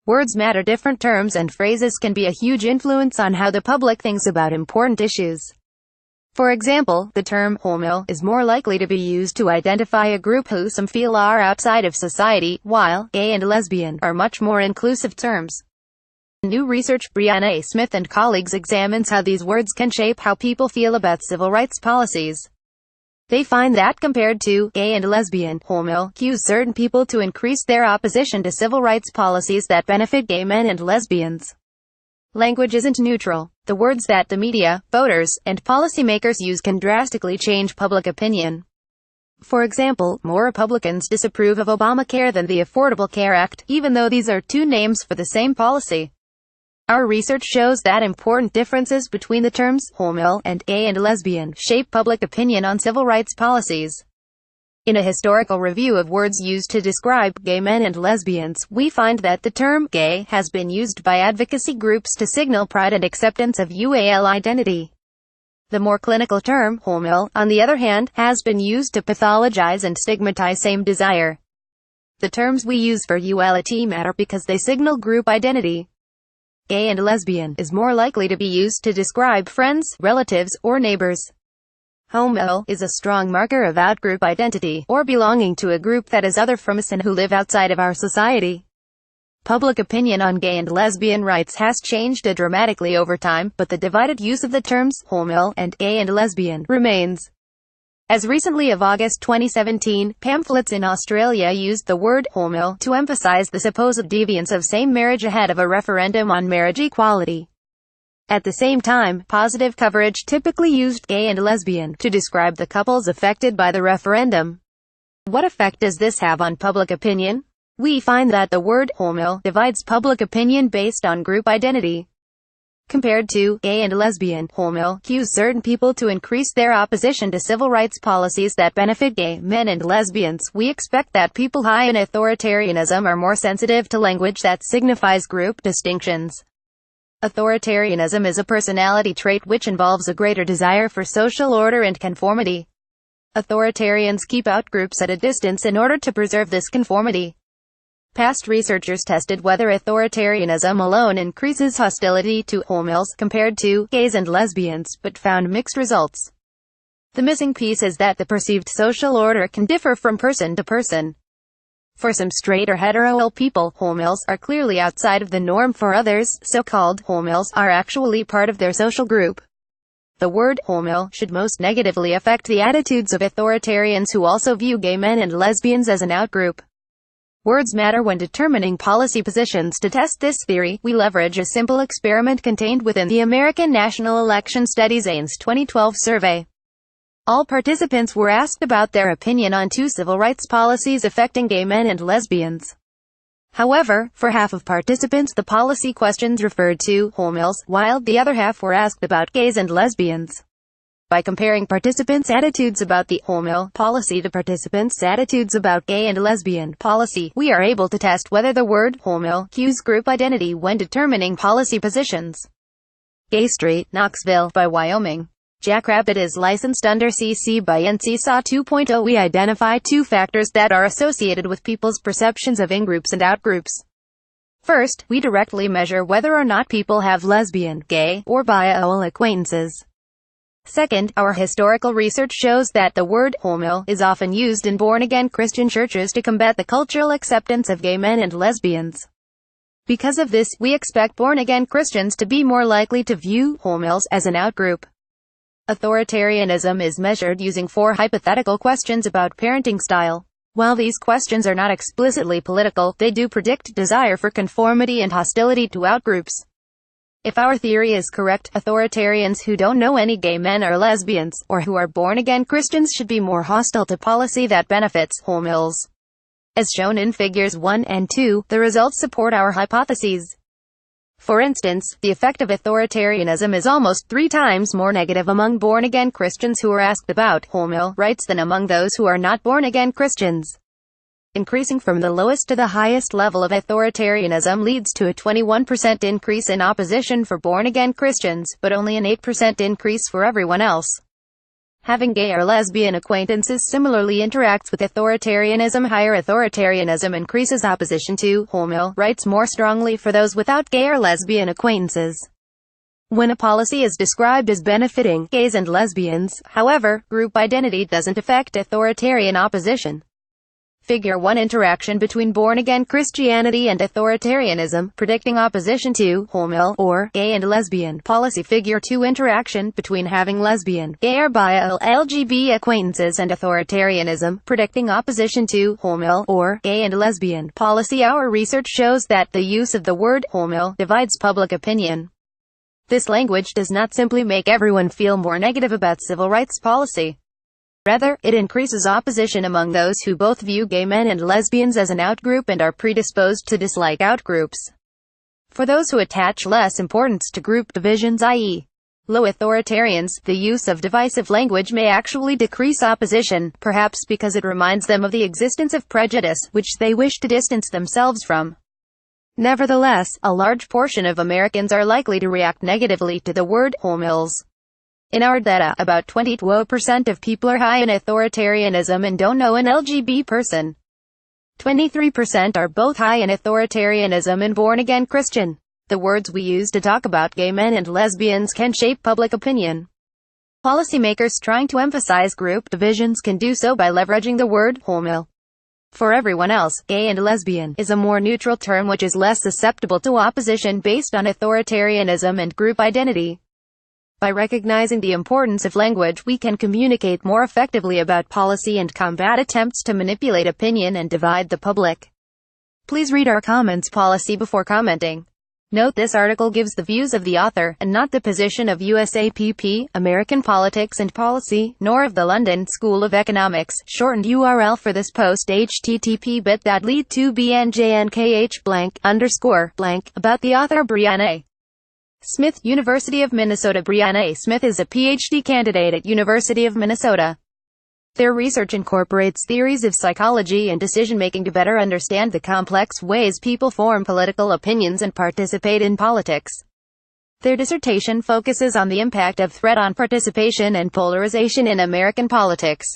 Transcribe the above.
Words matter. Different terms and phrases can be a huge influence on how the public thinks about important issues. For example, the term homoual is more likely to be used to identify a group who some feel are outside of society, while gay and lesbian are much more inclusive terms. New research, Brianna A. Smith and colleagues examines how these words can shape how people feel about civil rights policies. They find that compared to gay and lesbian, homoual cues certain people to increase their opposition to civil rights policies that benefit gay men and lesbians. Language isn't neutral. The words that the media, voters, and policymakers use can drastically change public opinion. For example, more Republicans disapprove of Obamacare than the Affordable Care Act, even though these are two names for the same policy. Our research shows that important differences between the terms homoual and gay and lesbian shape public opinion on civil rights policies. In a historical review of words used to describe gay men and lesbians, we find that the term gay has been used by advocacy groups to signal pride and acceptance of homoual identity. The more clinical term homoual, on the other hand, has been used to pathologize and stigmatize same desire. The terms we use for homouality matter because they signal group identity. Gay and lesbian is more likely to be used to describe friends, relatives, or neighbors. Homoual is a strong marker of outgroup identity, or belonging to a group that is other from us and who live outside of our society. Public opinion on gay and lesbian rights has changed dramatically over time, but the divided use of the terms homoual and gay and lesbian remains. As recently as August 2017, pamphlets in Australia used the word homoual to emphasize the supposed deviance of same marriage ahead of a referendum on marriage equality. At the same time, positive coverage typically used gay and lesbian to describe the couples affected by the referendum. What effect does this have on public opinion? We find that the word homoual divides public opinion based on group identity. Compared to gay and lesbian, homoual cues certain people to increase their opposition to civil rights policies that benefit gay men and lesbians. We expect that people high in authoritarianism are more sensitive to language that signifies group distinctions. Authoritarianism is a personality trait which involves a greater desire for social order and conformity. Authoritarians keep out groups at a distance in order to preserve this conformity. Past researchers tested whether authoritarianism alone increases hostility to homouals compared to gays and lesbians, but found mixed results. The missing piece is that the perceived social order can differ from person to person. For some straight or hetero people, homouals are clearly outside of the norm. For others, so-called homouals are actually part of their social group. The word homoual should most negatively affect the attitudes of authoritarians who also view gay men and lesbians as an outgroup. Words matter when determining policy positions. To test this theory, we leverage a simple experiment contained within the American National Election Studies ANS 2012 survey. All participants were asked about their opinion on two civil rights policies affecting gay men and lesbians. However, for half of participants the policy questions referred to homouals, while the other half were asked about gays and lesbians. By comparing participants' attitudes about the homoual policy to participants' attitudes about gay and lesbian policy, we are able to test whether the word homoual cues group identity when determining policy positions. Gay Street, Knoxville, by Wyoming. Jackrabbit is licensed under CC by NCSA 2.0. We identify two factors that are associated with people's perceptions of in-groups and out-groups. First, we directly measure whether or not people have lesbian, gay, or bi acquaintances. Second, our historical research shows that the word homoual is often used in born-again Christian churches to combat the cultural acceptance of gay men and lesbians. Because of this, we expect born-again Christians to be more likely to view homouals as an outgroup. Authoritarianism is measured using 4 hypothetical questions about parenting style. While these questions are not explicitly political, they do predict desire for conformity and hostility to outgroups. If our theory is correct, authoritarians who don't know any gay men or lesbians, or who are born-again Christians should be more hostile to policy that benefits homouals. As shown in figures 1 and 2, the results support our hypotheses. For instance, the effect of authoritarianism is almost 3 times more negative among born-again Christians who are asked about homoual rights than among those who are not born-again Christians. Increasing from the lowest to the highest level of authoritarianism leads to a 21% increase in opposition for born-again Christians, but only an 8% increase for everyone else. Having gay or lesbian acquaintances similarly interacts with authoritarianism. Higher authoritarianism increases opposition to homoual rights more strongly for those without gay or lesbian acquaintances. When a policy is described as benefiting gays and lesbians, however, group identity doesn't affect authoritarian opposition. Figure 1. Interaction between born-again Christianity and authoritarianism, predicting opposition to homoual or gay and lesbian policy. Figure 2. Interaction between having lesbian, gay or bi or LGBT acquaintances and authoritarianism, predicting opposition to homoual or gay and lesbian policy. Our research shows that the use of the word homoual divides public opinion. This language does not simply make everyone feel more negative about civil rights policy. Rather, it increases opposition among those who both view gay men and lesbians as an outgroup and are predisposed to dislike outgroups. For those who attach less importance to group divisions, i.e., low authoritarians, the use of divisive language may actually decrease opposition, perhaps because it reminds them of the existence of prejudice, which they wish to distance themselves from. Nevertheless, a large portion of Americans are likely to react negatively to the word homouals. In our data, about 22% of people are high in authoritarianism and don't know an LGBT person. 23% are both high in authoritarianism and born-again Christian. The words we use to talk about gay men and lesbians can shape public opinion. Policymakers trying to emphasize group divisions can do so by leveraging the word homoual. For everyone else, gay and lesbian is a more neutral term which is less susceptible to opposition based on authoritarianism and group identity. By recognizing the importance of language, we can communicate more effectively about policy and combat attempts to manipulate opinion and divide the public. Please read our comments policy before commenting. Note this article gives the views of the author, and not the position of USAPP, American Politics and Policy, nor of the London School of Economics. Shortened URL for this post: http://bit.ly/2bnkh_blank. About the author: Brianna A. Smith, University of Minnesota. Brianna A. Smith is a PhD candidate at University of Minnesota. Their research incorporates theories of psychology and decision-making to better understand the complex ways people form political opinions and participate in politics. Their dissertation focuses on the impact of threat on participation and polarization in American politics.